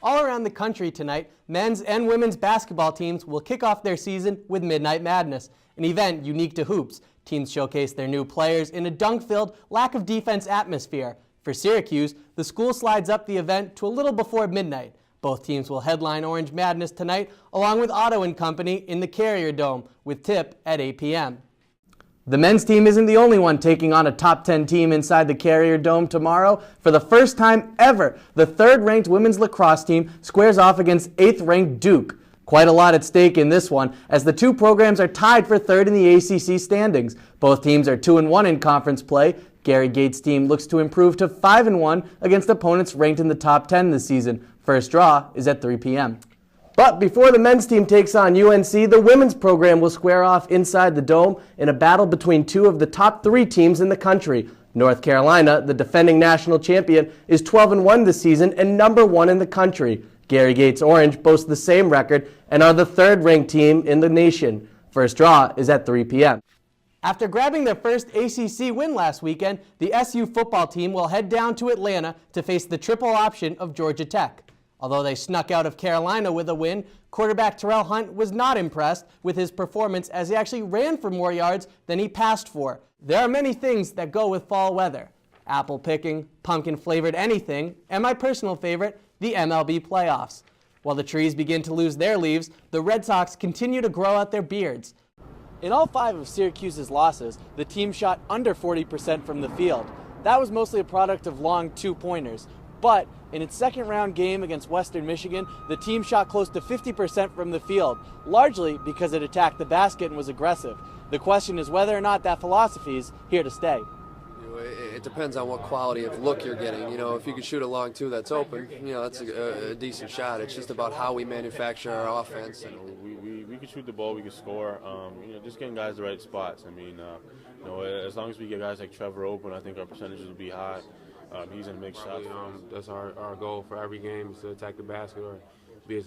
All around the country tonight, men's and women's basketball teams will kick off their season with Midnight Madness, an event unique to hoops. Teams showcase their new players in a dunk-filled, lack-of-defense atmosphere. For Syracuse, the school slides up the event to a little before midnight. Both teams will headline Orange Madness tonight, along with Otto & Company in the Carrier Dome, with tip at 8 p.m. The men's team isn't the only one taking on a top 10 team inside the Carrier Dome tomorrow. For the first time ever, the third-ranked women's lacrosse team squares off against 8th-ranked Duke. Quite a lot at stake in this one, as the two programs are tied for third in the ACC standings. Both teams are 2-1 in conference play. Gary Gates' team looks to improve to 5-1 against opponents ranked in the top 10 this season. First draw is at 3 p.m. But before the men's team takes on UNC, the women's program will square off inside the Dome in a battle between two of the top 3 teams in the country. North Carolina, the defending national champion, is 12-1 this season and number 1 in the country. Gary Gates' Orange boasts the same record and are the third-ranked team in the nation. First draw is at 3 p.m. After grabbing their first ACC win last weekend, the SU football team will head down to Atlanta to face the triple option of Georgia Tech. Although they snuck out of Carolina with a win, quarterback Terrell Hunt was not impressed with his performance as he actually ran for more yards than he passed for. There are many things that go with fall weather: apple picking, pumpkin-flavored anything, and my personal favorite, the MLB playoffs. While the trees begin to lose their leaves, the Red Sox continue to grow out their beards. In all 5 of Syracuse's losses, the team shot under 40% from the field. That was mostly a product of long two-pointers. But in its second-round game against Western Michigan, the team shot close to 50% from the field, largely because it attacked the basket and was aggressive. The question is whether or not that philosophy is here to stay. It depends on what quality of look you're getting. If you can shoot a long two that's open, that's a decent shot. It's just about how we manufacture our offense. We can shoot the ball, we can score. Just getting guys the right spots. As long as we get guys like Trevor open, I think our percentages will be high. He's going to make shots. That's our goal for every game, is to attack the basket or be as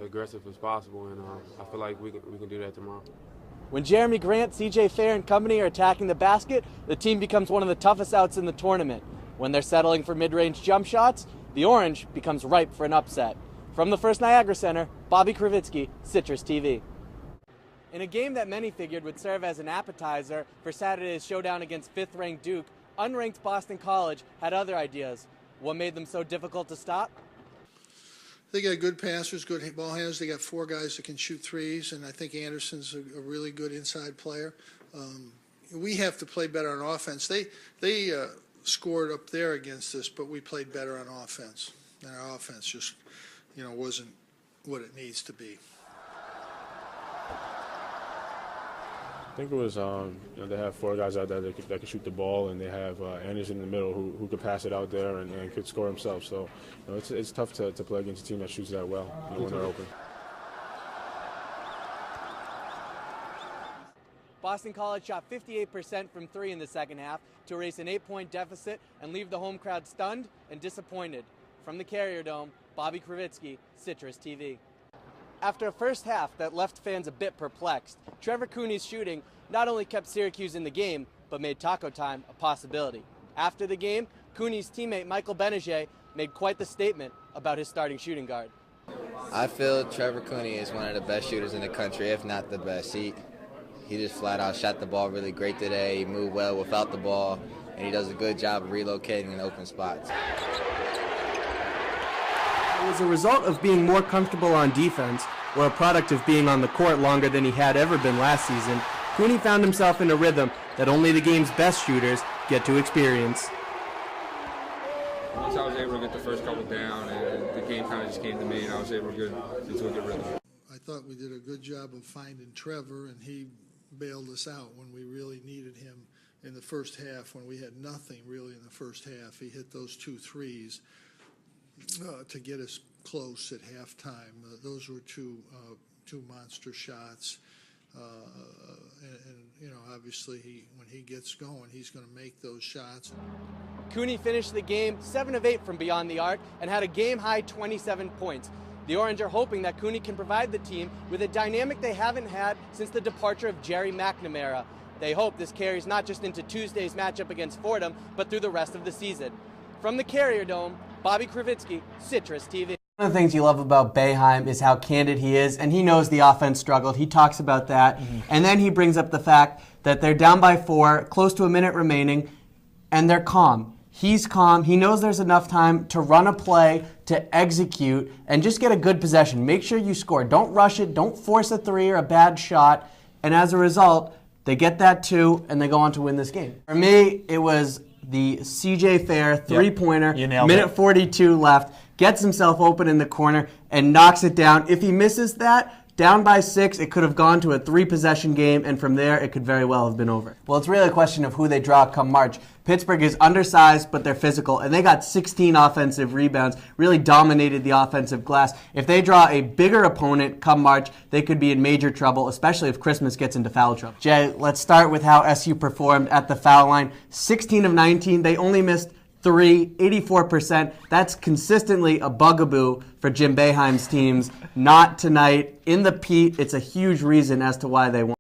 aggressive as possible, and I feel like we can do that tomorrow. When Jeremy Grant, CJ Fair, and company are attacking the basket, the team becomes one of the toughest outs in the tournament. When they're settling for mid-range jump shots, the Orange becomes ripe for an upset. From the First Niagara Center, Bobby Krivitsky, Citrus TV. In a game that many figured would serve as an appetizer for Saturday's showdown against 5th-ranked Duke, unranked Boston College had other ideas. What made them so difficult to stop? They got good passers, good ball handlers. They got 4 guys that can shoot threes, and I think Anderson's a really good inside player. We have to play better on offense. They scored up there against us, but we played better on offense. And our offense just, wasn't what it needs to be. I think it was, they have 4 guys out there that could shoot the ball, and they have Anderson in the middle who could pass it out there and could score himself. So it's tough to play against a team that shoots that well when they're open. Boston College shot 58% from 3 in the second half to erase an 8-point deficit and leave the home crowd stunned and disappointed. From the Carrier Dome, Bobby Krivitsky, Citrus TV. After a first half that left fans a bit perplexed, Trevor Cooney's shooting not only kept Syracuse in the game, but made taco time a possibility. After the game, Cooney's teammate Michael Benajay made quite the statement about his starting shooting guard. I feel Trevor Cooney is one of the best shooters in the country, if not the best. He just flat out shot the ball really great today. He moved well without the ball, and he does a good job of relocating in open spots. As a result of being more comfortable on defense, or a product of being on the court longer than he had ever been last season, Cooney found himself in a rhythm that only the game's best shooters get to experience. Once I was able to get the first couple down, and the game kind of just came to me, and I was able to get into a good rhythm. I thought we did a good job of finding Trevor, and he bailed us out when we really needed him in the first half, when we had nothing really in the first half. He hit those 2 threes to get us close at halftime. Those were two monster shots, and obviously when he gets going, he's going to make those shots. Cooney finished the game 7 of 8 from beyond the arc and had a game-high 27 points. The Orange are hoping that Cooney can provide the team with a dynamic they haven't had since the departure of Jerry McNamara. They hope this carries not just into Tuesday's matchup against Fordham, but through the rest of the season. From the Carrier Dome, Bobby Krivitsky, Citrus TV. One of the things you love about Boeheim is how candid he is, and he knows the offense struggled. He talks about that, and then he brings up the fact that they're down by 4, close to a minute remaining, and they're calm. He's calm. He knows there's enough time to run a play, to execute, and just get a good possession. Make sure you score. Don't rush it. Don't force a 3 or a bad shot. And as a result, they get that 2, and they go on to win this game. For me, it was the C.J. Fair three-pointer, minute 42 left, gets himself open in the corner, and knocks it down. If he misses that, down by 6, it could have gone to a 3-possession game, and from there, it could very well have been over. Well, it's really a question of who they draw come March. Pittsburgh is undersized, but they're physical, and they got 16 offensive rebounds, really dominated the offensive glass. If they draw a bigger opponent come March, they could be in major trouble, especially if Christmas gets into foul trouble. Jay, let's start with how SU performed at the foul line. 16 of 19, they only missed 3, 84%. That's consistently a bugaboo for Jim Boeheim's teams. Not tonight. In the Pete, it's a huge reason as to why they won.